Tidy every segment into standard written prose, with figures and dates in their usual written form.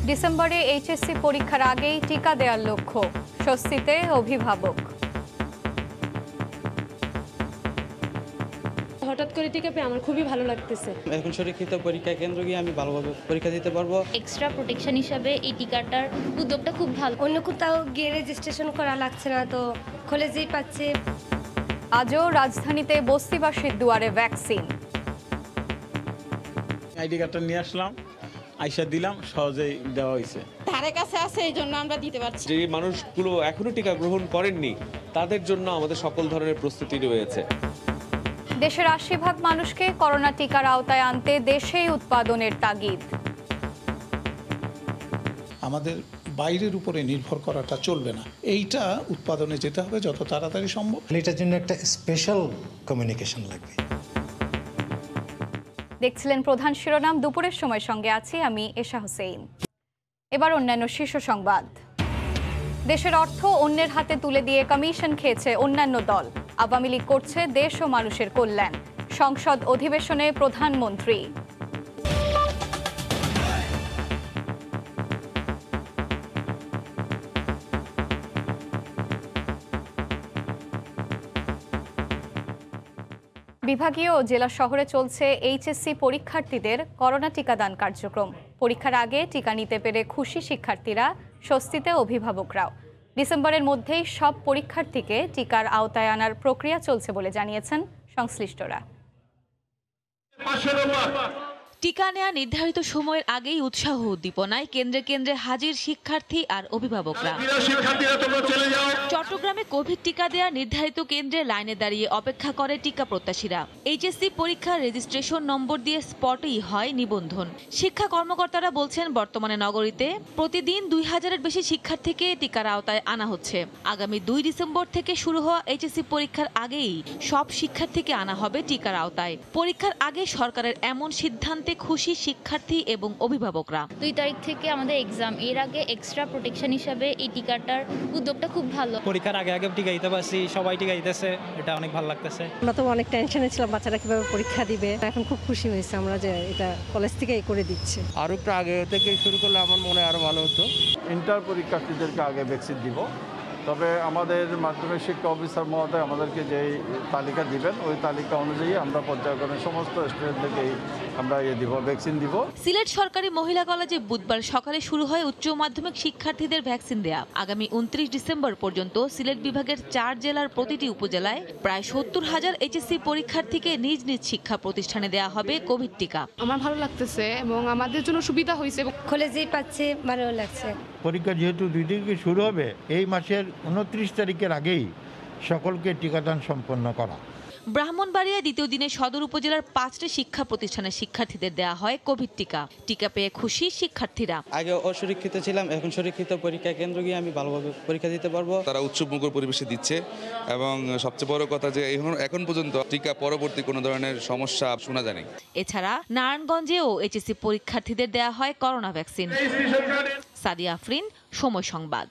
ডিসেম্বরে এইচএসসি পরীক্ষার আগেই টিকা দেওয়ার লক্ষ্য, স্বস্তিতে অভিভাবক। হঠাৎ করে টিকা পেয়ে আমার খুবই ভালো লাগতেছে। এখন সুরক্ষিত পরীক্ষা কেন্দ্র গিয়ে আমি ভালোভাবে পরীক্ষা দিতে পারবো। এক্সট্রা প্রোটেকশন হিসাবে এই টিকাটার উদ্যোগটা খুব ভালো। অন্য কোথাও গিয়ে রেজিস্ট্রেশন করা লাগছে না, তো কলেজেই পাচ্ছে। আজও রাজধানীতে বস্তিবাসীর দুয়ারে ভ্যাকসিন। আইডি কার্ডটা নিয়ে আসলাম, আইসা দিলাম, সহজেই দেওয়া হয়েছে। ধারে কাছে আছে, এই জন্য আমরা দিতে পারছি। যে মানুষগুলো এখনো টিকা গ্রহণ করেননি তাদের জন্য আমাদের সকল ধরনের প্রস্তুতি রয়েছে। দেশের ৮০% মানুষকে করোনা টিকার আওতায় আনতে দেশেই উৎপাদনের তাগিদ। আমাদের বাইরের উপরে নির্ভর করাটা চলবে না, এইটা উৎপাদনে যেতে হবে যত তাড়াতাড়ি সম্ভব। এটার জন্য একটা স্পেশাল কমিউনিকেশন লাগবে। দেখছিলেন প্রধান শিরোনাম, দুপুরের সময় সঙ্গে আছি আমি এশা হোসেন। এবার অন্যান্য শীর্ষ সংবাদ। দেশের অর্থ অন্যের হাতে তুলে দিয়ে কমিশন খেয়েছে অন্যান্য দল। আওয়ামী লীগ করছে দেশ ও মানুষের কল্যাণ। সংসদ অধিবেশনে প্রধানমন্ত্রী। বিভাগীয় ও জেলা শহরে চলছে এইচএসসি পরীক্ষার্থীদের করোনা টিকাদান কার্যক্রম। পরীক্ষার আগে টিকা নিতে পেরে খুশি শিক্ষার্থীরা, স্বস্তিতে অভিভাবকরাও। ডিসেম্বরের মধ্যেই সব পরীক্ষার্থীকে টিকার আওতায় আনার প্রক্রিয়া চলছে বলে জানিয়েছেন সংশ্লিষ্টরা। টিকা নেয়া নির্ধারিত সময়ের আগেই উৎসাহ উদ্দীপনায় কেন্দ্রে কেন্দ্রে হাজির শিক্ষার্থী আর অভিভাবকরা। চট্টগ্রামে কোভিড টিকা দেয়া নির্ধারিত কেন্দ্রে লাইনে দাঁড়িয়ে অপেক্ষা করে টিকা প্রত্যাশীরা। এইচএসসি পরীক্ষার রেজিস্ট্রেশন নম্বর দিয়ে স্পটেই হয় নিবন্ধন। শিক্ষা কর্মকর্তারা বলছেন, বর্তমানে নগরীতে প্রতিদিন ২০০০-এর বেশি শিক্ষার্থীকে টিকার আওতায় আনা হচ্ছে। আগামী ২ ডিসেম্বর থেকে শুরু হওয়া এইচএসসি পরীক্ষার আগেই সব শিক্ষার্থীকে আনা হবে টিকার আওতায়। পরীক্ষার আগে সরকারের এমন সিদ্ধান্তে খুশি শিক্ষার্থী এবং অভিভাবকরা। ২ তারিখ থেকে আমাদের এক্সাম, এর আগে এক্সট্রা প্রোটেকশন হিসাবে এই টিকাটার উদ্যোগটা খুব ভালো। পরীক্ষার আগে টিকা দিতে পারছি, সবাই টিকা দিতেছে, এটা অনেক ভালো লাগতেছে। আমরা তো অনেক টেনশনে ছিলাম বাচ্চারা কিভাবে পরীক্ষা দিবে, এখন খুব খুশি হয়েছে আমরা যে এটা কলেজ থেকেই করে দিচ্ছে। আরও একটু আগে থেকে শুরু করলে আমার মনে আরও ভালো হতো। ইন্টার পরীক্ষার্থীদেরকে আগে ভ্যাকসিন দিব, তবে আমাদের মাধ্যমিক শিক্ষা অফিসার মহোদয় আমাদেরকে যেই তালিকা দিবেন ওই তালিকা অনুযায়ী আমরা পর্যায়ক্রমে সমস্ত স্টুডেন্টদেরকেই আমরা ভ্যাকসিন দিব। সিলেট সরকারি মহিলা কলেজে বুধবার সকালে শুরু হয় উচ্চ মাধ্যমিক শিক্ষার্থীদের ভ্যাকসিন দেয়া। আগামী ২৯ ডিসেম্বর পর্যন্ত সিলেট বিভাগের ৪ জেলার প্রতিটি উপজেলায় প্রায় ৭০,০০০ এইচএসসি পরীক্ষার্থীকে নিজ নিজ শিক্ষা প্রতিষ্ঠানে দেয়া হবে কোভিড টিকা। আমার ভালো লাগতেছে এবং আমাদের জন্য সুবিধা হয়েছে। কলেজেই পাচ্ছে, ভালো লাগছে। পরীক্ষা যেহেতু ২ তারিখে শুরু হবে, এই মাসের ২৯ তারিখের আগেই সকলকে টিকাদান সম্পন্ন করা। ব্রাহ্মণবাড়িয়ায় দ্বিতীয় দিনে সদর উপজেলার ৫টি শিক্ষা প্রতিষ্ঠানের শিক্ষার্থীদের দেয়া হয় কোভিড টিকা। টিকা পেয়ে খুশি শিক্ষার্থীরা। আগে অসুরক্ষিত ছিলাম, এখন সুরক্ষিত পরীক্ষা কেন্দ্র গিয়ে আমি ভালোভাবে পরীক্ষা দিতে পারবো। তারা উৎসবমুখর পরিবেশে দিচ্ছে এবং সবচেয়ে বড় কথা যে এখন পর্যন্ত টিকা পরবর্তী কোনো ধরনের সমস্যা শোনা যায়নি। এছাড়া নারায়ণগঞ্জেও এইচএসসি পরীক্ষার্থীদের দেয়া হয় করোনা ভ্যাকসিন। সাদিয়া আফরিন, সময় সংবাদ।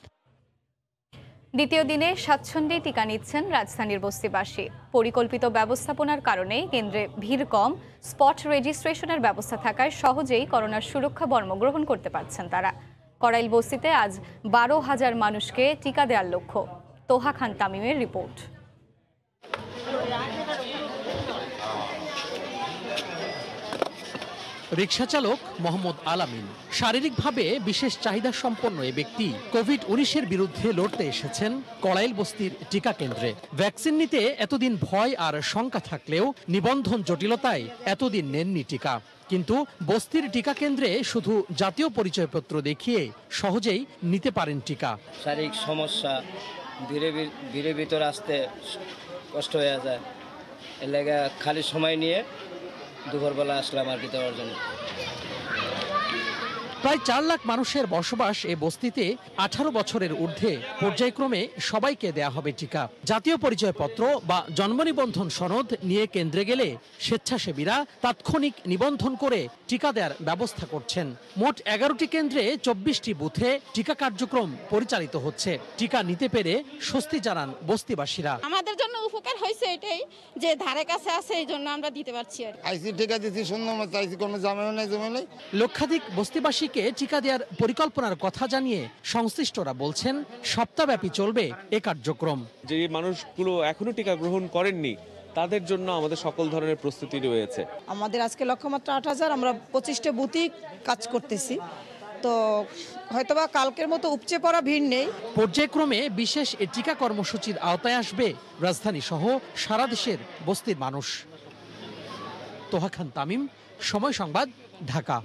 দ্বিতীয় দিনে স্বাচ্ছন্দ্যে টিকা নিচ্ছেন রাজধানীর বস্তিবাসী। পরিকল্পিত ব্যবস্থাপনার কারণে কেন্দ্রে ভিড় কম, স্পট রেজিস্ট্রেশনের ব্যবস্থা থাকায় সহজেই করোনার সুরক্ষা বর্ম গ্রহণ করতে পারছেন তারা। কড়াইল বস্তিতে আজ ১২,০০০ মানুষকে টিকা দেওয়ার লক্ষ্য। তোহা খান তামিমের রিপোর্ট। রিকশা চালক মোহাম্মদ আলামিন শারীরিকভাবে বিশেষ চাহিদা সম্পন্ন এ ব্যক্তি কোভিড-১৯-এর বিরুদ্ধে লড়তে এসেছেন কড়াইল বস্তির টিকা কেন্দ্রে। ভ্যাকসিন নিতে এতদিন ভয় আর শঙ্কা থাকলেও নিবন্ধন জটিলতায় এতদিন নেননি টিকা। কিন্তু বস্তির টিকা কেন্দ্রে শুধু জাতীয় পরিচয়পত্র দেখিয়ে সহজেই নিতে পারেন টিকা। শারীরিক সমস্যা, ভিড়ের ভিতর আসতে কষ্ট হয়ে যায়, এর লাগে খালি সময় নিয়ে দুপুরবেলা আসলাম আর কি দেওয়ার জন্য। প্রায় ৪ লাখ মানুষের বসবাস এ বস্তিতে ১৮ বছরের ঊর্ধ্বে পর্যায়ক্রমে সবাইকে দেয়া হবে টিকা। জাতীয় পরিচয়পত্র বা জন্ম নিবন্ধন সনদ নিয়ে কেন্দ্রে গেলে স্বেচ্ছাসেবীরা তাৎক্ষণিক নিবন্ধন করে টিকা দেওয়ার ব্যবস্থা করছেন। মোট ১১টি কেন্দ্রে ২৪টি বুথে টিকা কার্যক্রম পরিচালিত হচ্ছে। টিকা নিতে পেরে স্বস্তি জানান বস্তিবাসীরা। আমাদের জন্য উপকার হয়েছে এটাই যে ধারে কাছে আছে, এই জন্য আমরা দিতে পারছি। আইসি টিকা দিচ্ছি সুন্দর মতো, আইসি কোনো জামেও নাই, জমে নাই। লক্ষাধিক বস্তিবাসী দেশবাসীকে টিকা দেওয়ার পরিকল্পনার কথা জানিয়ে সংশ্লিষ্টরা বলছেন সপ্তাহব্যাপী চলবে এ কার্যক্রম। যে মানুষগুলো এখনো টিকা গ্রহণ করেননি তাদের জন্য আমাদের সকল ধরনের প্রস্তুতি রয়েছে। আমাদের আজকে লক্ষ্যমাত্রা 8,000, আমরা 25টা বুথই কাজ করতেছি, তো হয়তোবা কালকের মতো উপচে পড়া ভিড় নেই। পর্যায়ক্রমে বিশেষ এ টিকা কর্মসূচির আওতায় আসবে রাজধানী সহ সারা দেশের বস্তির মানুষ। তোহা খান তামিম, সময় সংবাদ, ঢাকা।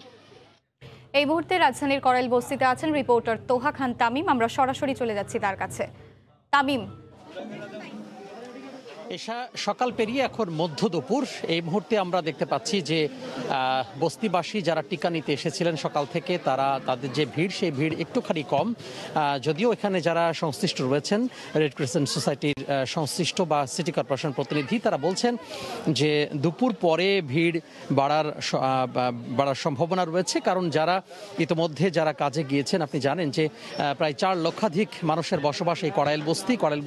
এই মুহূর্তে রাজধানীর করাইল বস্তিতে আছেন রিপোর্টার তোহা খান তামিম। আমরা সরাসরি চলে যাচ্ছি তার কাছে। তামিম, এশা সকাল পেরিয়ে এখন মধ্য দুপুর। এই মুহূর্তে আমরা দেখতে পাচ্ছি যে বস্তিবাসী যারা টিকা নিতে এসেছিলেন সকাল থেকে, তাদের যে ভিড়, সেই ভিড় একটুখানি কম। যদিও এখানে যারা সংশ্লিষ্ট রয়েছেন, রেড ক্রিসেন্ট সোসাইটির সংশ্লিষ্ট বা সিটি কর্পোরেশন প্রতিনিধি, তারা বলছেন যে দুপুর পরে ভিড় বাড়ার সম্ভাবনা রয়েছে। কারণ যারা ইতিমধ্যে যারা কাজে গিয়েছেন, আপনি জানেন যে প্রায় 4 লক্ষাধিক মানুষের বসবাস এই করাইল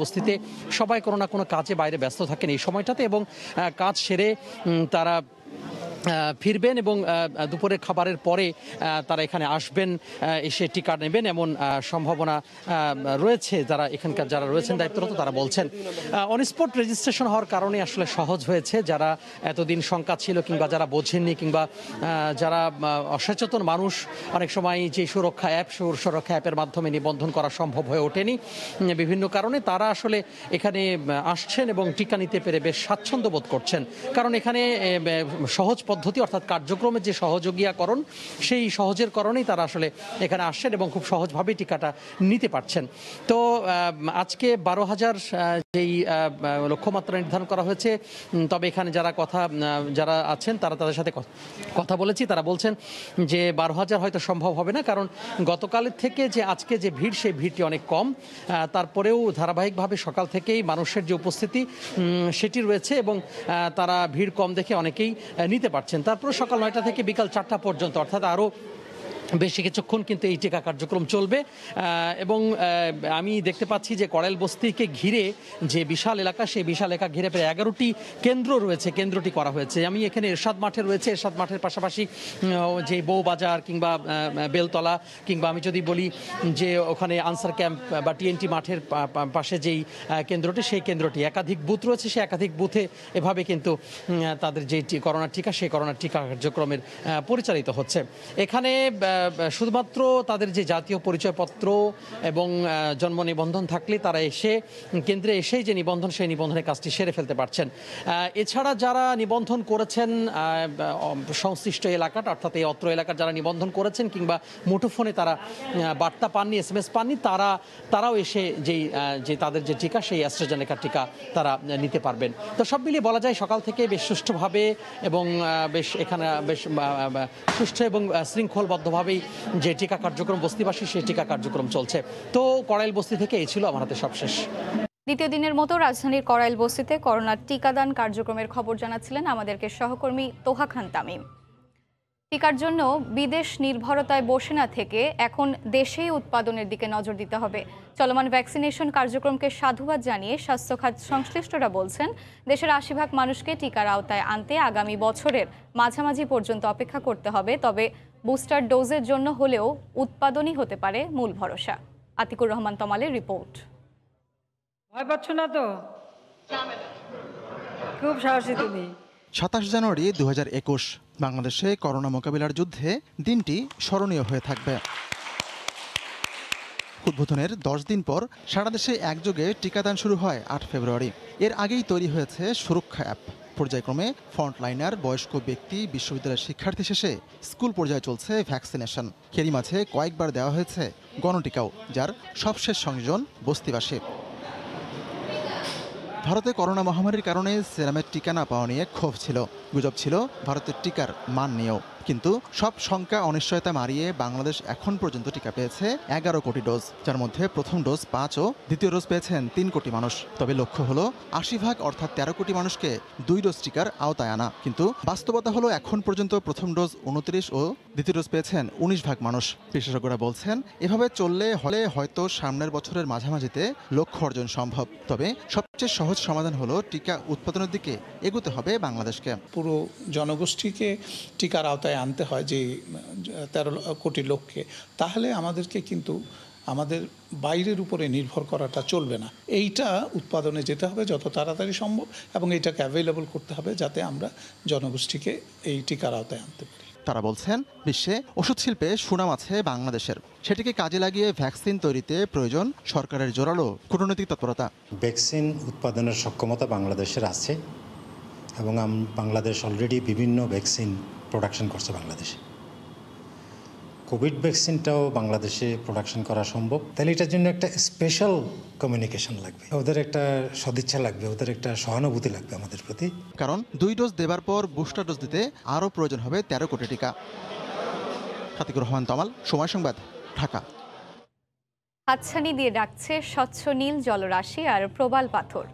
বস্তিতে। সবাই কোনো না কোনো কাজে বাইরে ব্যস্ত থাকেন এই সময়টাতে, এবং কাজ সেরে তারা ফিরবেন এবং দুপুরের খাবারের পরে তারা এখানে আসবেন, এসে টিকা নেবেন এমন সম্ভাবনা রয়েছে। যারা এখানকার যারা রয়েছেন দায়িত্বরত, তারা বলছেন অন স্পট রেজিস্ট্রেশন হওয়ার কারণে আসলে সহজ হয়েছে। যারা এতদিন শঙ্কা ছিল কিংবা যারা বোঝেননি কিংবা যারা অসচেতন মানুষ, অনেক সময় যে সুরক্ষা অ্যাপের মাধ্যমে নিবন্ধন করা সম্ভব হয়ে ওঠেনি বিভিন্ন কারণে, তারা আসলে এখানে আসছেন এবং টিকা নিতে পেরে বেশ স্বাচ্ছন্দ্য বোধ করছেন। কারণ এখানে সহজ পদ্ধতি, অর্থাৎ কার্যক্রমের যে সহযোগীকরণ, সেই সহজের কারণেই তারা আসলে এখানে আসছেন এবং খুব সহজভাবে টিকাটা নিতে পারছেন। তো আজকে 12,000 যেই লক্ষ্যমাত্রা নির্ধারণ করা হয়েছে, তবে এখানে যারা আছেন তাদের সাথে কথা বলেছি, তারা বলছেন যে 12,000 হয়তো সম্ভব হবে না, কারণ গতকালের থেকে যে আজকে যে ভিড়, সেই ভিড়টি অনেক কম। তারপরেও ধারাবাহিকভাবে সকাল থেকেই মানুষের যে উপস্থিতি সেটি রয়েছে এবং তারা ভিড় কম দেখে অনেকেই নিতে পারছেন। তারপরে সকাল 9টা থেকে বিকাল 4টা পর্যন্ত, অর্থাৎ আরও বেশি কিছুক্ষণ কিন্তু এই টিকা কার্যক্রম চলবে। এবং আমি দেখতে পাচ্ছি যে করাইল বস্তিকে ঘিরে যে বিশাল এলাকা, সেই বিশাল এলাকা ঘিরে প্রায় 11টি কেন্দ্র রয়েছে, কেন্দ্রটি করা হয়েছে। আমি এখানে এরশাদ মাঠে রয়েছে, এরশাদ মাঠের পাশাপাশি যে বউবাজার কিংবা বেলতলা, কিংবা আমি যদি বলি যে ওখানে আনসার ক্যাম্প বা টিএনটি মাঠের পাশে যেই কেন্দ্রটি, সেই কেন্দ্রটি একাধিক বুথ রয়েছে। সেই একাধিক বুথে এভাবে কিন্তু তাদের যে করোনার টিকা, সেই করোনার টিকা কার্যক্রমের পরিচালিত হচ্ছে। এখানে শুধুমাত্র তাদের যে জাতীয় পরিচয়পত্র এবং জন্ম নিবন্ধন থাকলে তারা এসে কেন্দ্রে এসেই যে নিবন্ধন, সেই নিবন্ধনের কাজটি সেরে ফেলতে পারছেন। এছাড়া যারা নিবন্ধন করেছেন সংশ্লিষ্ট এলাকাটা, অর্থাৎ এই অত্র এলাকার যারা নিবন্ধন করেছেন কিংবা মুঠোফোনে তারা বার্তা পাননি, SMS পাননি, তারাও এসে যে তাদের যে টিকা, সেই অ্যাস্ট্রাজেনেকার টিকা তারা নিতে পারবেন। তো সব মিলিয়ে বলা যায় সকাল থেকে বেশ সুষ্ঠুভাবে এবং বেশ সুষ্ঠু এবং শৃঙ্খলবদ্ধভাবেই যে টিকা কার্যক্রম বস্তিবাসী, সেই টিকা কার্যক্রম চলছে। তো করাইল বস্তি থেকে এই ছিল আমার হাতে সবশেষ। দ্বিতীয় দিনের মতো রাজধানীর করাইল বস্তিতে করোনার টিকাদান কার্যক্রমের খবর জানাচ্ছিলেন আমাদেরকে সহকর্মী তোহা খান তামিম। টিকার জন্য বিদেশ নির্ভরতায় বসে না থেকে এখন দেশেই উৎপাদনের দিকে নজর দিতে হবে। চলমান ভ্যাকসিনেশন কার্যক্রমকে সাধুবাদ জানিয়ে স্বাস্থ্য খাত সংশ্লিষ্টরা বলছেন, দেশের 80% মানুষকে টিকার আওতায় আনতে আগামী বছরের মাঝামাঝি পর্যন্ত অপেক্ষা করতে হবে। তবে বুস্টার ডোজের জন্য হলেও উৎপাদনই হতে পারে মূল ভরসা। আতিকুর রহমান তমালের রিপোর্ট। ভয় পাচ্ছ না তো? খুব সাহসী তুমি। 27 জানুয়ারি 2021 বাংলাদেশে করোনা মোকাবিলার যুদ্ধে দিনটি স্মরণীয় হয়ে থাকবে। উদ্বোধনের 10 দিন পর সারা দেশে একযোগে টিকাদান শুরু হয় 8 ফেব্রুয়ারি। এর আগেই তৈরি হয়েছে সুরক্ষা অ্যাপ। পর্যায়ক্রমে ফ্রন্টলাইনার, বয়স্ক ব্যক্তি, বিশ্ববিদ্যালয়ের শিক্ষার্থী শেষে স্কুল পর্যায়ে চলছে ভ্যাকসিনেশন। এরই মাঝে কয়েকবার দেওয়া হয়েছে গণটিকাও, যার সবশেষ সংযোজন বস্তিবাসী। ভারতে করোনা মহামারীর কারণে সেরামের টিকা না পাওয়া নিয়ে ক্ষোভ ছিল, গুজব ছিল ভারতের টিকার মান নিয়েও। কিন্তু সব শঙ্কা অনিশ্চয়তা মারিয়ে বাংলাদেশ এখন পর্যন্ত টিকা পেয়েছে 11 কোটি ডোজ, যার মধ্যে প্রথম ডোজ 5 ও দ্বিতীয় ডোজ পেয়েছেন 3 কোটি মানুষ। তবে লক্ষ্য হলো 80% অর্থাৎ 13 কোটি মানুষকে 2 ডোজ টিকার আওতায় আনা। কিন্তু বাস্তবতা হলো এখন পর্যন্ত প্রথম ডোজ 29 ও দ্বিতীয় ডোজ পেয়েছেন 19% মানুষ। বিশেষজ্ঞরা বলছেন এভাবে চললে হয়তো সামনের বছরের মাঝামাঝিতে লক্ষ্য অর্জন সম্ভব। তবে সবচেয়ে সহজ সমাধান হলো টিকা উৎপাদনের দিকে এগোতে হবে বাংলাদেশকে। পুরো জনগোষ্ঠীকে টিকার আওতায় আনতে হয়, যে 13 কোটি লোককে, তাহলে আমাদেরকে কিন্তু আমাদের বাইরের উপরে নির্ভর করাটা চলবে না। এইটা উৎপাদনে যেতে হবে যত তাড়াতাড়ি সম্ভব, এবং এইটাকে অ্যাভেলেবল করতে হবে যাতে আমরা জনগোষ্ঠীকে এই টিকার আওতায় আনতে পারি। তারা বলছেন, বিশ্বে ওষুধ শিল্পে সুনাম আছে বাংলাদেশের, সেটিকে কাজে লাগিয়ে ভ্যাকসিন তৈরিতে প্রয়োজন সরকারের জোরালো কূটনৈতিক তৎপরতা। ভ্যাকসিন উৎপাদনের সক্ষমতা বাংলাদেশের আছে, এবং বাংলাদেশ অলরেডি বিভিন্ন ভ্যাকসিন প্রোডাকশন করছে বাংলাদেশে। কোভিড ভ্যাকসিনটাও বাংলাদেশে প্রোডাকশন করা সম্ভব। তাহলে এটার জন্য একটা স্পেশাল কমিউনিকেশন লাগবে, ওদের একটা সদিচ্ছা লাগবে, ওদের একটা সহানুভূতি লাগবে আমাদের প্রতি। কারণ 2 ডোজ দেবার পর বুস্টার ডোজ দিতে আরও প্রয়োজন হবে 13 কোটি টিকা। খাতিকুর রহমান তমাল, সময় সংবাদ, ঢাকা। হাতছানি দিয়ে ডাকছে স্বচ্ছ নীল জলরাশি আর প্রবাল পাথর।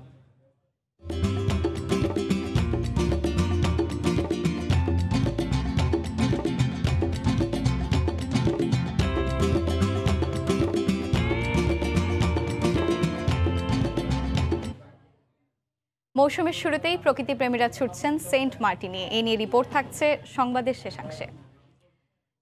মৌসুমের শুরুতেই প্রকৃতিপ্রেমীরা ছুটছেন সেন্ট মার্টিনে। এ নিয়ে রিপোর্ট থাকছে সংবাদের শেষাংশে।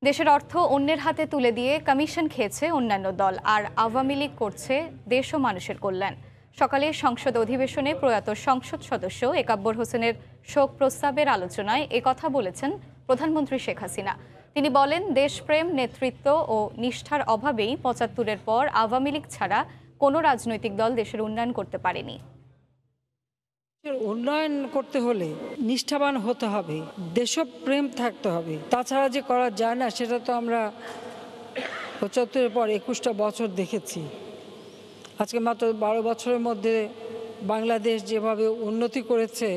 দেশের অর্থ অন্যের হাতে তুলে দিয়ে কমিশন খেয়েছে অন্যান্য দল, আর আওয়ামী লীগ করছে দেশ ও মানুষের কল্যাণ। সকালে সংসদ অধিবেশনে প্রয়াত সংসদ সদস্য একাব্বর হোসেনের শোক প্রস্তাবের আলোচনায় একথা বলেছেন প্রধানমন্ত্রী শেখ হাসিনা। তিনি বলেন, দেশপ্রেম, নেতৃত্ব ও নিষ্ঠার অভাবেই ৭৫-এর পর আওয়ামী লীগ ছাড়া কোনো রাজনৈতিক দল দেশের উন্নয়ন করতে পারেনি। উন্নয়ন করতে হলে নিষ্ঠাবান হতে হবে, দেশপ্রেম থাকতে হবে, তাছাড়া যে করা যায় না সেটা তো আমরা ৭৫-এর পর ২১টা বছর দেখেছি। আজকে মাত্র ১২ বছরের মধ্যে বাংলাদেশ যেভাবে উন্নতি করেছে,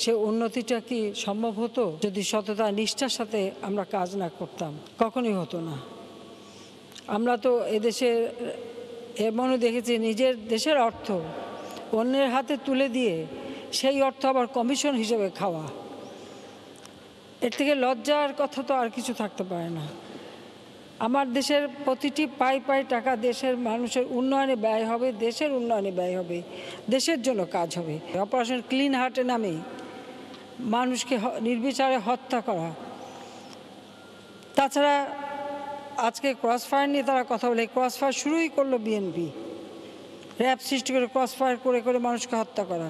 সে উন্নতিটা কি সম্ভব হতো যদি সততা নিষ্ঠার সাথে আমরা কাজ না করতাম? কখনোই হতো না। আমরা তো এদেশে এমনও দেখেছি নিজের দেশের অর্থ অন্যের হাতে তুলে দিয়ে সেই অর্থ আবার কমিশন হিসেবে খাওয়া। এর থেকে লজ্জার কথা তো আর কিছু থাকতে পারে না। আমার দেশের প্রতিটি পাই টাকা দেশের মানুষের উন্নয়নে ব্যয় হবে, দেশের উন্নয়নে ব্যয় হবে, দেশের জন্য কাজ হবে। অপারেশন ক্লিন হার্টের নামে মানুষকে নির্বিচারে হত্যা করা, তাছাড়া আজকে ক্রসফায়ার নিয়ে তারা কথা বলে, ক্রসফায়ার শুরুই করলো বিএনপি, র্যাব সৃষ্টি করে ক্রসফায়ার করে মানুষকে হত্যা করা।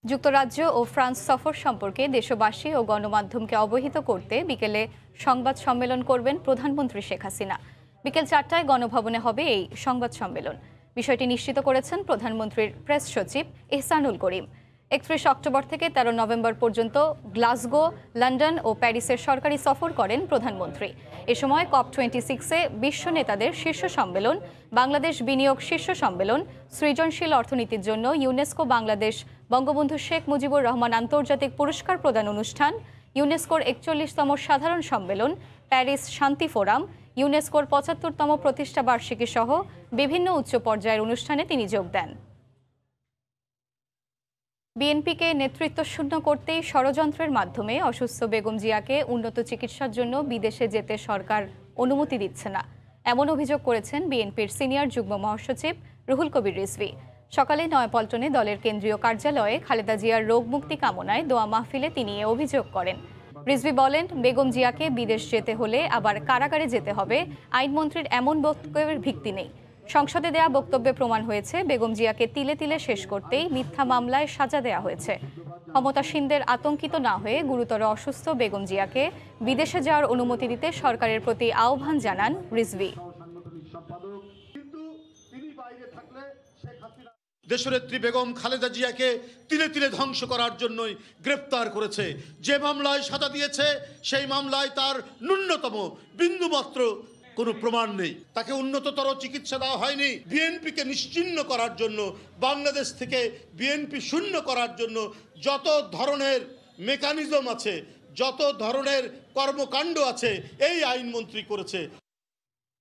যুক্তরাজ্য ও ফ্রান্স সফর সম্পর্কে দেশবাসী ও গণমাধ্যমকে অবহিত করতে বিকেলে সংবাদ সম্মেলন করবেন প্রধানমন্ত্রী শেখ হাসিনা। বিকেল ৪টায় গণভবনে হবে এই সংবাদ সম্মেলন। বিষয়টি নিশ্চিত করেছেন প্রধানমন্ত্রীর প্রেস সচিব এহসানুল করিম। ৩১ অক্টোবর থেকে ১৩ নভেম্বর পর্যন্ত গ্লাসগো, লন্ডন ও প্যারিসের সরকারি সফর করেন প্রধানমন্ত্রী। এ সময় COP26-এ বিশ্ব নেতাদের শীর্ষ সম্মেলন, বাংলাদেশ বিনিয়োগ শীর্ষ সম্মেলন, সৃজনশীল অর্থনীতির জন্য ইউনেস্কো বাংলাদেশ বঙ্গবন্ধু শেখ মুজিবুর রহমান আন্তর্জাতিক পুরস্কার প্রদান অনুষ্ঠান, ইউনেস্কোর ৪১তম সাধারণ সম্মেলন, প্যারিস শান্তি ফোরাম, ইউনেস্কোর ৭৫তম প্রতিষ্ঠা বার্ষিকী সহ বিভিন্ন উচ্চ পর্যায়ের অনুষ্ঠানে তিনি যোগ দেন। বিএনপিকে নেতৃত্ব শূন্য করতেই ষড়যন্ত্রের মাধ্যমে অসুস্থ বেগম জিয়াকে উন্নত চিকিৎসার জন্য বিদেশে যেতে সরকার অনুমতি দিচ্ছে না, এমন অভিযোগ করেছেন বিএনপির সিনিয়র যুগ্ম মহাসচিব রুহুল কবির রিজভী। সকালে নয়াপল্টনে দলের কেন্দ্রীয় কার্যালয়ে খালেদা জিয়ার রোগ মুক্তি কামনায় দোয়া মাহফিলে তিনি এ অভিযোগ করেন। রিজভী বলেন, বেগম জিয়াকে বিদেশ যেতে হলে আবার কারাগারে যেতে হবে, আইনমন্ত্রীর এমন বক্তব্যের ভিত্তি নেই। সংসদে দেয়া বক্তব্যে প্রমাণ হয়েছে বেগম জিয়াকে তিলে তিলে শেষ করতেই মিথ্যা মামলায় সাজা দেয়া হয়েছে। ক্ষমতাসীনদের আতঙ্কিত না হয়ে গুরুতর অসুস্থ বেগম জিয়াকে বিদেশে যাওয়ার অনুমতি দিতে সরকারের প্রতি আহ্বান জানান রিজভী। দেশনেত্রী বেগম খালেদা জিয়াকে তিলে তিলে ধ্বংস করার জন্যই গ্রেপ্তার করেছে। যে মামলায় সাজা দিয়েছে সেই মামলায় তার ন্যূনতম বিন্দুমাত্র কোনো প্রমাণ নেই। তাকে উন্নততর চিকিৎসা দেওয়া হয়নি। বিএনপিকে নিশ্চিহ্ন করার জন্য, বাংলাদেশ থেকে বিএনপি শূন্য করার জন্য যত ধরনের মেকানিজম আছে, যত ধরনের কর্মকাণ্ড আছে, এই আইনমন্ত্রী করেছে।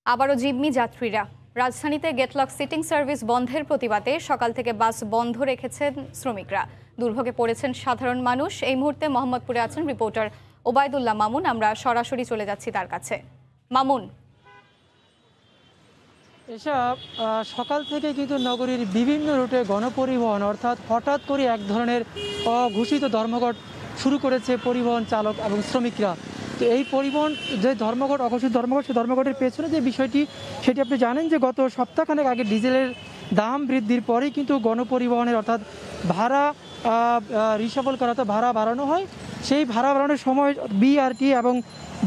আবারও জিম্মি যাত্রীরা রাজধানীতে গেটলক সিটিং সার্ভিস বন্ধের প্রতিবাদে সকাল থেকে বাস বন্ধ রেখেছেন শ্রমিকরা। দুর্ভোগে পড়েছেন সাধারণ মানুষ। এই মুহূর্তে মোহাম্মদপুরে আছেন রিপোর্টার ওবায়দুল্লাহ মামুন। আমরা সরাসরি চলে যাচ্ছি তার কাছে। মামুন, এসব সকাল থেকে কিন্তু নগরীর বিভিন্ন রুটে গণপরিবহন অর্থাৎ হঠাৎ করে এক ধরনের অঘোষিত ধর্মঘট শুরু করেছে পরিবহন চালক এবং শ্রমিকরা। তো এই পরিবহন যে ধর্মঘট, অঘোষিত ধর্মঘট, সেই ধর্মঘটের পেছনে যে বিষয়টি সেটি আপনি জানেন যে গত সপ্তাহখানেক আগে ডিজেলের দাম বৃদ্ধির পরেই কিন্তু গণপরিবহনের অর্থাৎ ভাড়া রিসাবল করা, তো ভাড়া বাড়ানো হয়। সেই ভাড়া বাড়ানোর সময় বিআরটি এবং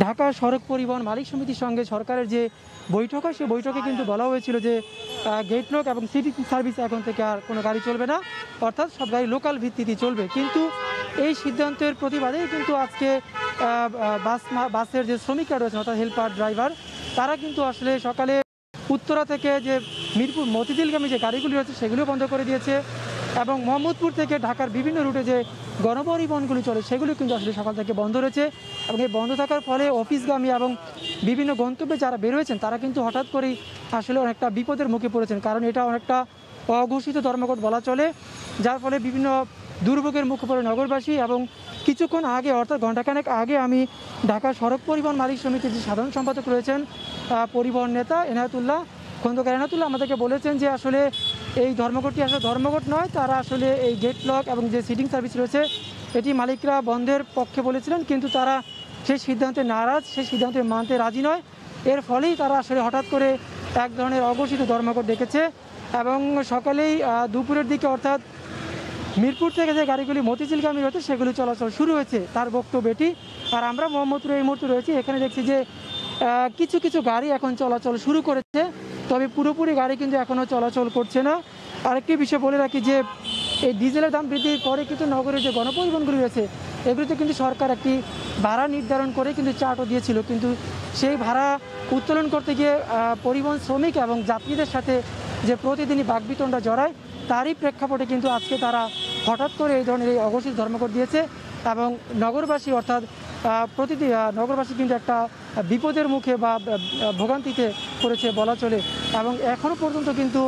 ঢাকা সড়ক পরিবহন মালিক সমিতির সঙ্গে সরকারের যে বৈঠক হয়, সেই বৈঠকে কিন্তু বলা হয়েছিল যে গেটলক এবং সিটি সার্ভিস এখন থেকে আর কোনো গাড়ি চলবে না, অর্থাৎ সব গাড়ি লোকাল ভিত্তিতে চলবে। কিন্তু এই সিদ্ধান্তের প্রতিবাদেই কিন্তু আজকে বাসের যে শ্রমিকরা রয়েছেন অর্থাৎ হেল্পার ড্রাইভার, তারা কিন্তু আসলে সকালে উত্তরা থেকে যে মিরপুর মতিঝিলগামী যে গাড়িগুলি রয়েছে সেগুলিও বন্ধ করে দিয়েছে এবং মোহাম্মদপুর থেকে ঢাকার বিভিন্ন রুটে যে গণপরিবহনগুলি চলে সেগুলি কিন্তু আসলে সকাল থেকে বন্ধ রয়েছে। এবং এই বন্ধ থাকার ফলে অফিসগামী এবং বিভিন্ন গন্তব্যে যারা বেরোয়েছেন তারা কিন্তু হঠাৎ করেই আসলে অনেকটা বিপদের মুখে পড়েছেন, কারণ এটা অনেকটা অঘোষিত ধর্মঘট বলা চলে, যার ফলে বিভিন্ন দুর্ভোগের মুখে পড়ে নগরবাসী। এবং কিছুক্ষণ আগে অর্থাৎ ঘণ্টাখানেক আগে আমি ঢাকা সড়ক পরিবহন মালিক সমিতির যে সাধারণ সম্পাদক রয়েছেন পরিবহন নেতা খন্দকার এনায়েতুল্লাহ আমাদেরকে বলেছেন যে আসলে এই ধর্মঘটটি আসলে ধর্মঘট নয়, তারা আসলে এই গেটলক এবং যে সিটিং সার্ভিস রয়েছে এটি মালিকরা বন্ধের পক্ষে বলেছিলেন, কিন্তু তারা সেই সিদ্ধান্তে নারাজ, সেই সিদ্ধান্তে মানতে রাজি নয়। এর ফলেই তারা আসলে হঠাৎ করে এক ধরনের অঘোষিত ধর্মঘট ডেকেছে এবং সকালেই দুপুরের দিকে অর্থাৎ মিরপুর থেকে যে গাড়িগুলি মতিঝিলগামী রয়েছে সেগুলি চলাচল শুরু হয়েছে, তার বক্তব্য এটি। আর আমরা মোহাম্মদপুরে এই মুহূর্তে রয়েছি, এখানে দেখছি যে কিছু কিছু গাড়ি এখন চলাচল শুরু করেছে, তবে পুরোপুরি গাড়ি কিন্তু এখনও চলাচল করছে না। আরেকটি বিষয় বলে রাখি যে এই ডিজেলের দাম বৃদ্ধির পরে কিন্তু নগরের যে গণপরিবহনগুলি রয়েছে এগুলিতে কিন্তু সরকার একটি ভাড়া নির্ধারণ করে কিন্তু চার্টও দিয়েছিল, কিন্তু সেই ভাড়া উত্তোলন করতে গিয়ে পরিবহন শ্রমিক এবং যাত্রীদের সাথে যে প্রতিদিনই বাকবিতণ্ডা জড়ায়, তারই প্রেক্ষাপটে কিন্তু আজকে তারা হঠাৎ করে এই ধরনের এই অঘোষিত ধর্মঘট দিয়েছে এবং নগরবাসী অর্থাৎ নগরবাসী কিন্তু একটা বিপদের মুখে বা ভোগান্তিতে পড়েছে বলা চলে। এবং এখনও পর্যন্ত কিন্তু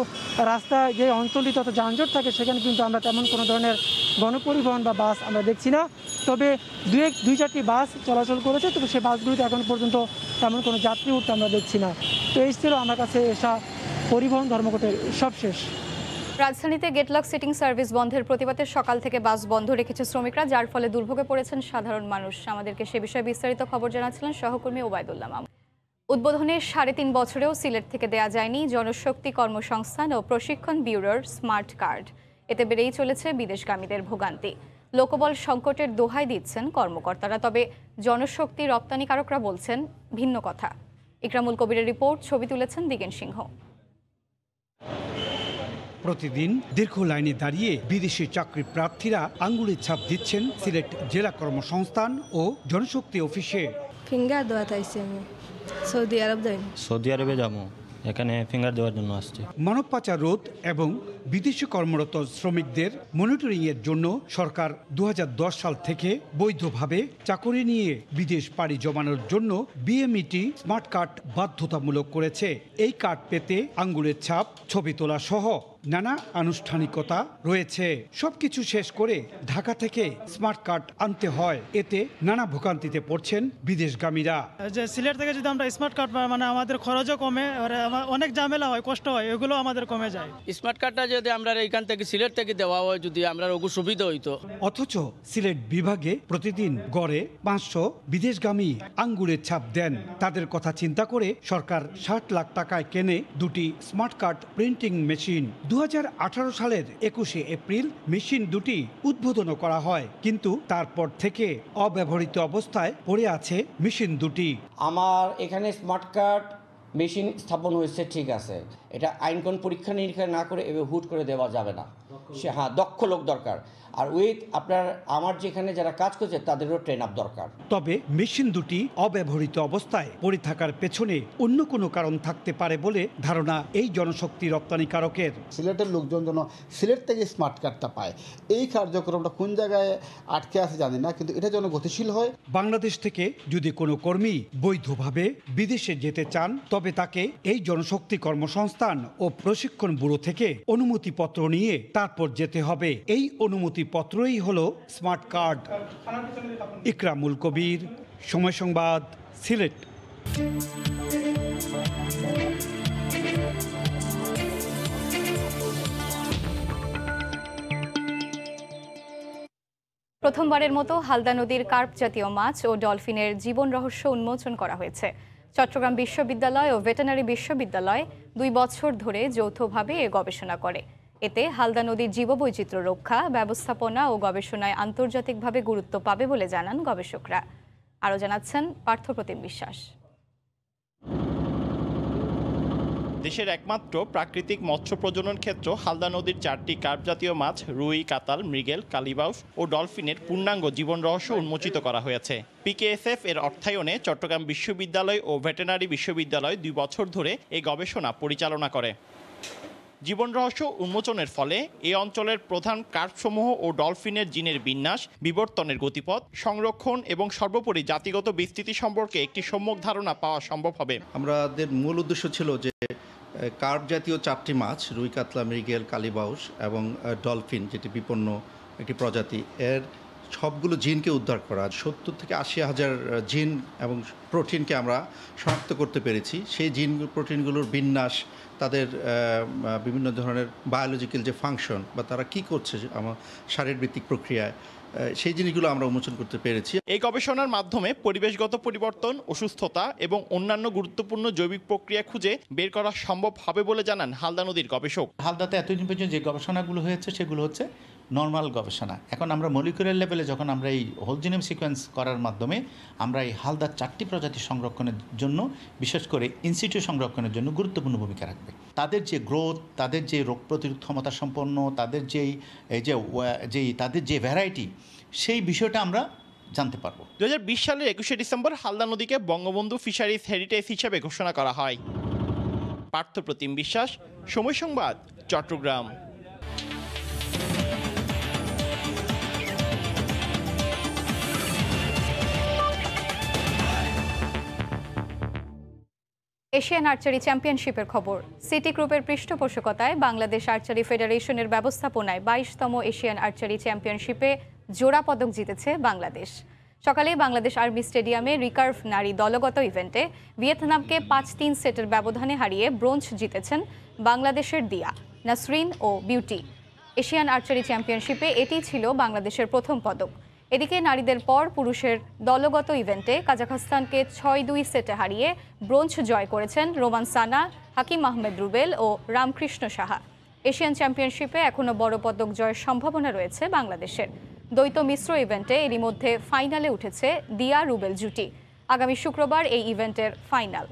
রাস্তায় যে অঞ্চলটি তত যানজট থাকে সেখানে কিন্তু আমরা তেমন কোনো ধরনের গণপরিবহন বা বাস আমরা দেখছি না, তবে দুই চারটি বাস চলাচল করেছে, তবে সেই বাসগুলিতে এখন পর্যন্ত তেমন কোনো যাত্রী উঠতে আমরা দেখছি না। তো এই ছিল আমার কাছে এসা পরিবহন ধর্মঘটের সবশেষ। রাজধানীতে গেটলক সিটিং সার্ভিস বন্ধের প্রতিবাদে সকাল থেকে বাস বন্ধ রেখেছে শ্রমিকরা, যার ফলে দুর্ভোগে পড়েছেন সাধারণ মানুষ। আমাদেরকে সে বিষয়ে বিস্তারিত খবর জানাচ্ছিলেন সহকর্মী ওবায়দুল্লাহ মামুন। উদ্বোধনের 3.5 বছরেও সিলেট থেকে দেয়া যায়নি জনশক্তি কর্মসংস্থান ও প্রশিক্ষণ ব্যুরোর স্মার্ট কার্ড। এতে বেড়েই চলেছে বিদেশগামীদের ভোগান্তি। লোকবল সংকটের দোহাই দিচ্ছেন কর্মকর্তারা, তবে জনশক্তি রপ্তানিকারকরা বলছেন ভিন্ন কথা। ইকরামুল কবিরের রিপোর্ট, ছবি তুলেছেন দিগেন সিংহ। প্রতিদিন দীর্ঘ লাইনে দাঁড়িয়ে বিদেশি চাকরি প্রার্থীরা আঙ্গুলের ছাপ দিচ্ছেন সিলেট জেলা কর্মসংস্থান ও জনশক্তি অফিসে। ফিঙ্গার দেওয়া চাইছি আমি, সৌদি আরবে যাবো, এখানে ফিঙ্গার দেওয়ার জন্য আসছে। মানব পাচার রোধ এবং বিদেশে কর্মরত শ্রমিকদের মনিটরিং এর জন্য সরকার 2010 সাল থেকে বৈধভাবে চাকরি নিয়ে বিদেশ পাড়ি জমানোর জন্য বিএমইটি স্মার্ট কার্ড বাধ্যতামূলক করেছে। এই কার্ড পেতে আঙ্গুলের ছাপ, ছবি তোলা সহ নানা আনুষ্ঠানিকতা রয়েছে। সবকিছু শেষ করে ঢাকা থেকে স্মার্ট কার্ড আনতে হয়, এতে নানা ভোগান্তিতে পড়ছেন বিদেশগামীরা। যে সিলেট থেকে যদি আমরা স্মার্ট কার্ড মানে আমাদের খরচও কমে, অনেক ঝামেলা হয়, কষ্ট হয়, এগুলো আমাদের কমে যায়। স্মার্ট কার্ডটা যদি আমরা এখান থেকে সিলেট থেকে দেওয়া হয়, যদি আমরা সুবিধা হইতো। অথচ সিলেট বিভাগে প্রতিদিন গড়ে 500 বিদেশগামী আঙ্গুলের ছাপ দেন। তাদের কথা চিন্তা করে সরকার 60 লাখ টাকায় কেনে দুটি স্মার্ট কার্ড প্রিন্টিং মেশিন। 2018 সালের 21 এপ্রিল মেশিন দুটি উদ্বোধন করা হয়, কিন্তু তারপর থেকে অব্যবহৃত অবস্থায় পড়ে আছে মেশিন দুটি। আমার এখানে স্মার্ট কার্ড মেশিন স্থাপন হয়েছে, ঠিক আছে, এটা আইনকানুন পরীক্ষা নিরীক্ষা না করে এভাবে হুট করে দেওয়া যাবে না। দক্ষ লোক দরকার, আর আমার যেখানে যারা কাজ করছে তাদেরও ট্রেন আপ দরকার। তবে মেশিন দুটি অব্যবহৃত অবস্থায় পড়ে থাকার পেছনে অন্য কোনো কারণ থাকতে পারে বলে ধারণা এই জনশক্তি রপ্তানিকারকের। সিলেটের লোকজন যেন সিলেট থেকে স্মার্ট কার্ডটা পায়, এই কার্যক্রমটা কোন জায়গায় আটকে আছে জানি না, কিন্তু এটা যেন গতিশীল হয়। বাংলাদেশ থেকে যদি কোনো কর্মী বৈধভাবে বিদেশে যেতে চান, তবে তাকে এই জনশক্তি কর্মসংস্থান ও প্রশিক্ষণ ব্যুরো থেকে অনুমতিপত্র নিয়ে তারপর যেতে হবে। এই অনুমতিপত্রই হলো স্মার্ট কার্ড। ইকরামুল কবির, সময় সংবাদ, সিলেট। প্রথমবারের মতো হালদা নদীর কার্প জাতীয় মাছ ও ডলফিনের জীবন রহস্য উন্মোচন করা হয়েছে। চট্টগ্রাম বিশ্ববিদ্যালয় ও ভেটেরিনারি বিশ্ববিদ্যালয় 2 বছর ধরে যৌথভাবে এ গবেষণা করে। এতে হালদা নদীর জীববৈচিত্র্য রক্ষা, ব্যবস্থাপনা ও গবেষণায় আন্তর্জাতিকভাবে গুরুত্ব পাবে বলে জানান গবেষকরা। আরও জানাচ্ছেন পার্থপ্রতিম বিশ্বাস। দেশের একমাত্র প্রাকৃতিক মৎস্য প্রজনন ক্ষেত্র হালদা নদীর 4টি কার্প জাতীয় মাছ রুই, কাতাল, মৃগেল, কালিবাউস ও ডলফিনের পূর্ণাঙ্গ জীবন রহস্য উন্মোচিত করা হয়েছে। পিকেএসএফ এর অর্থায়নে চট্টগ্রাম বিশ্ববিদ্যালয় ও ভেটেরিনারি বিশ্ববিদ্যালয় 2 বছর ধরে এই গবেষণা পরিচালনা করে। জীবন রহস্য উন্মোচনের ফলে এই অঞ্চলের প্রধান কার্পসমূহ ও ডলফিনের জিনের বিন্যাস, বিবর্তনের গতিপথ, সংরক্ষণ এবং সর্বোপরি জাতিগত বিস্তৃতি সম্পর্কে একটি সম্যক ধারণা পাওয়া সম্ভব হবে। আমাদের মূল উদ্দেশ্য ছিল যে কার্প জাতীয় 4টি মাছ রুই, কাতলা, মৃগেল, কালিবাউস এবং ডলফিন, যেটি বিপন্ন একটি প্রজাতি, এর সবগুলো জিনকে উদ্ধার করা। 70 থেকে 80 হাজার জিন এবং প্রোটিনকে আমরা শনাক্ত করতে পেরেছি। সেই জিন প্রোটিনগুলোর বিন্যাস, তাদের বিভিন্ন ধরনের বায়োলজিক্যাল যে ফাংশন বা তারা কি করছে আমার শারীরবৃত্তিক প্রক্রিয়ায়, সেই জিনিসগুলো আমরা উন্মোচন করতে পেরেছি। এই গবেষণার মাধ্যমে পরিবেশগত পরিবর্তন, অসুস্থতা এবং অন্যান্য গুরুত্বপূর্ণ জৈবিক প্রক্রিয়া খুঁজে বের করা সম্ভব হবে বলে জানান হালদা নদীর গবেষক। হালদাতে এতদিন পর্যন্ত যে গবেষণাগুলো হয়েছে সেগুলো হচ্ছে নর্মাল গবেষণা। এখন আমরা মলিকুলার লেভেলে যখন আমরা এই হোল জিনোম সিকোয়েন্স করার মাধ্যমে আমরা এই হালদার 4টি প্রজাতি সংরক্ষণের জন্য, বিশেষ করে ইনসিটু সংরক্ষণের জন্য গুরুত্বপূর্ণ ভূমিকা রাখবে। তাদের যে গ্রোথ, তাদের যে রোগ প্রতিরোধ ক্ষমতা সম্পন্ন, তাদের তাদের যে ভ্যারাইটি, সেই বিষয়টা আমরা জানতে পারবো। 2020 সালের 21শে ডিসেম্বর হালদা নদীকে বঙ্গবন্ধু ফিশারিজ হেরিটেজ হিসেবে ঘোষণা করা হয়। পার্থপ্রতিম বিশ্বাস, সময় সংবাদ, চট্টগ্রাম। এশিয়ান আর্চারি চ্যাম্পিয়নশিপের খবর। সিটি গ্রুপের পৃষ্ঠপোষকতায় বাংলাদেশ আর্চারি ফেডারেশনের ব্যবস্থাপনায় 22তম এশিয়ান আর্চারি চ্যাম্পিয়নশিপে জোড়া পদক জিতেছে বাংলাদেশ। সকালে বাংলাদেশ আর্মি স্টেডিয়ামে রিকার্ভ নারী দলগত ইভেন্টে ভিয়েতনামকে 5-3 সেটের ব্যবধানে হারিয়ে ব্রোঞ্জ জিতেছেন বাংলাদেশের দিয়া, নাসরিন ও বিউটি। এশিয়ান আর্চারি চ্যাম্পিয়নশিপে এটি ছিল বাংলাদেশের প্রথম পদক। এদিকে নারীদের পর পুরুষের দলগত ইভেন্টে কাজাখস্তানকে 6-2 সেটে হারিয়ে ব্রোঞ্জ জয় করেছেন রোমান সানা, হাকিম আহমেদ রুবেল ও রামকৃষ্ণ সাহা। এশিয়ান চ্যাম্পিয়নশিপে এখনও বড় পদক জয়ের সম্ভাবনা রয়েছে বাংলাদেশের। দ্বৈত মিশ্র ইভেন্টে এরই মধ্যে ফাইনালে উঠেছে দিয়া রুবেল জুটি। আগামী শুক্রবার এই ইভেন্টের ফাইনাল।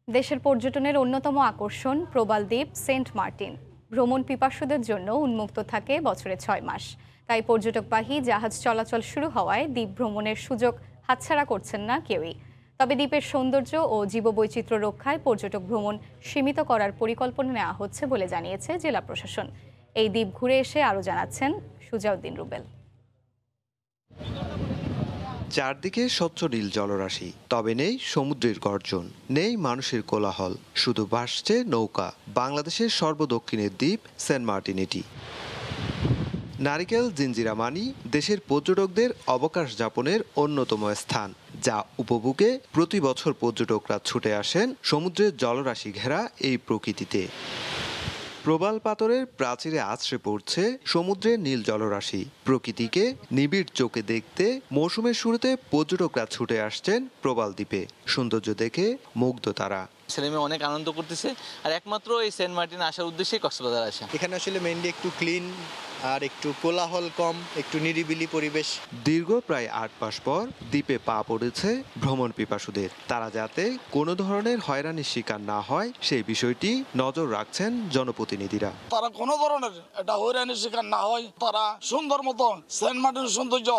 দেশের পর্যটনের অন্যতম আকর্ষণ প্রবাল দ্বীপ সেন্ট মার্টিন। ভ্রমণ পিপাসুদের জন্য উন্মুক্ত থাকে বছরে 6 মাস। তাই পর্যটকবাহী জাহাজ চলাচল শুরু হওয়ায় দ্বীপ ভ্রমণের সুযোগ হাতছাড়া করছেন না কেউই। তবে দ্বীপের সৌন্দর্য ও জীববৈচিত্র্য রক্ষায় পর্যটক ভ্রমণ সীমিত করার পরিকল্পনা নেওয়া হচ্ছে বলে জানিয়েছে জেলা প্রশাসন। এই দ্বীপ ঘুরে এসে আরও জানাচ্ছেন সুজাউদ্দিন রুবেল। চারদিকে স্বচ্ছ নীল জলরাশি, তবে নেই সমুদ্রের গর্জন, নেই মানুষের কোলাহল, শুধু ভাসছে নৌকা। বাংলাদেশের সর্বদক্ষিণের দ্বীপ সেন্ট মার্টিন এটি। নারিকেল জিঞ্জিরামানি দেশের পর্যটকদের অবকাশ যাপনের অন্যতম স্থান, যা উপভোগে প্রতি বছর পর্যটকরা ছুটে আসেন সমুদ্রের জলরাশি ঘেরা এই প্রকৃতিতে। প্রবাল পাথরের প্রাচীরে আছড়ে পড়ছে সমুদ্রের নীল জলরাশি। প্রকৃতিকে নিবিড় চোখে দেখতে মৌসুমের শুরুতে পর্যটকরা ছুটে আসছেন প্রবাল দ্বীপে। সৌন্দর্য দেখে মুগ্ধ তারা। ছেলেমেয়ে অনেক আনন্দ করতেছে, আর একমাত্র এই সেন্ট মার্টিন আসার উদ্দেশ্যেই কক্সবাজার আসা। এখানে আসলে মেইনলি একটু ক্লিন আর একটু কোলাহল কম, একটু নিরিবিলি পরিবেশ। দীর্ঘ প্রায় 8 মাস পর দ্বীপে পা পড়েছে ভ্রমণ পিপাসুদের। তারা যাতে কোনো ধরনের হয়রানির শিকার না হয় সেই বিষয়টি নজর রাখছেন জনপ্রতিনিধিরা। তারা কোনো ধরনের এটা হয়রানির শিকার না হয়, তারা সুন্দর মতো সেন্ট মার্টিনের সৌন্দর্য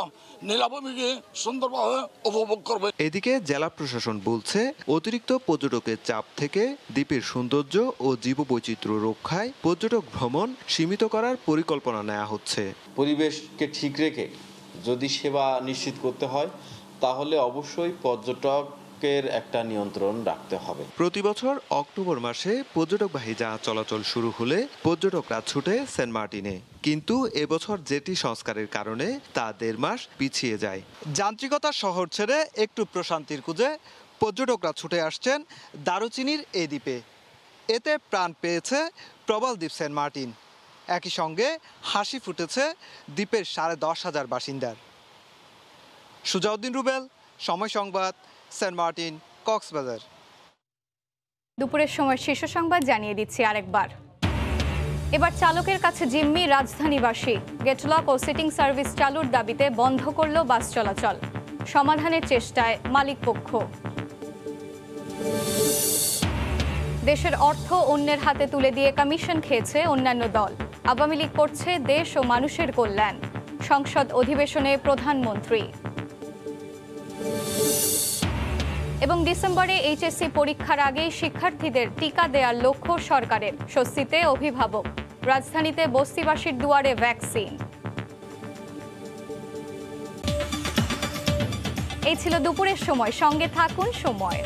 নীলাভূমিকে সুন্দরভাবে উপভোগ করবে। এদিকে জেলা প্রশাসন বলছে অতিরিক্ত পর্যটকের চাপ থেকে দ্বীপের সৌন্দর্য ও জীববৈচিত্র্য রক্ষায় পর্যটক ভ্রমণ সীমিত করার পরিকল্পনা নেওয়া হচ্ছে। পরিবেশকে ঠিক রেখে যদি সেবা নিশ্চিত করতে হয় তাহলে অবশ্যই পর্যটক পর্যটকের একটা নিয়ন্ত্রণ রাখতে হবে। প্রতি বছর অক্টোবর মাসে পর্যটকবাহী জাহাজ চলাচল শুরু হলে পর্যটকরা ছুটে সেন্ট মার্টিনে, কিন্তু এবছর জেটি সংস্কারের কারণে তা 1.5 মাস পিছিয়ে যায়। যান্ত্রিকতার শহর ছেড়ে একটু প্রশান্তির খুঁজে পর্যটকরা ছুটে আসছেন দারুচিনির এই দ্বীপে। এতে প্রাণ পেয়েছে প্রবাল দ্বীপ সেন্ট মার্টিন। একই সঙ্গে হাসি ফুটেছে দ্বীপের 10,500 বাসিন্দার। সুজাউদ্দিন রুবেল, সময় সংবাদ, সেন্ট মার্টিন, কক্সবাজার। দুপুরের সময় শীর্ষ সংবাদ জানিয়ে দিচ্ছি আরেকবার। এবার চালকের কাছে জিম্মি রাজধানীবাসী। গেটলক ও সিটিং সার্ভিস চালুর দাবিতে বন্ধ করল বাস চলাচল। সমাধানের চেষ্টায় মালিকপক্ষ। দেশের অর্থ অন্যের হাতে তুলে দিয়ে কমিশন খেয়েছে অন্যান্য দল। আওয়ামী লীগ করছে দেশ ও মানুষের কল্যাণ। সংসদ অধিবেশনে প্রধানমন্ত্রী। এবং ডিসেম্বরে এইচএসসি পরীক্ষার আগেই শিক্ষার্থীদের টিকা দেওয়ার লক্ষ্য সরকারের। স্বস্তিতে অভিভাবক। রাজধানীতে বস্তিবাসীর দুয়ারে ভ্যাকসিন। এই ছিল দুপুরের সময়। সঙ্গে থাকুন সময়।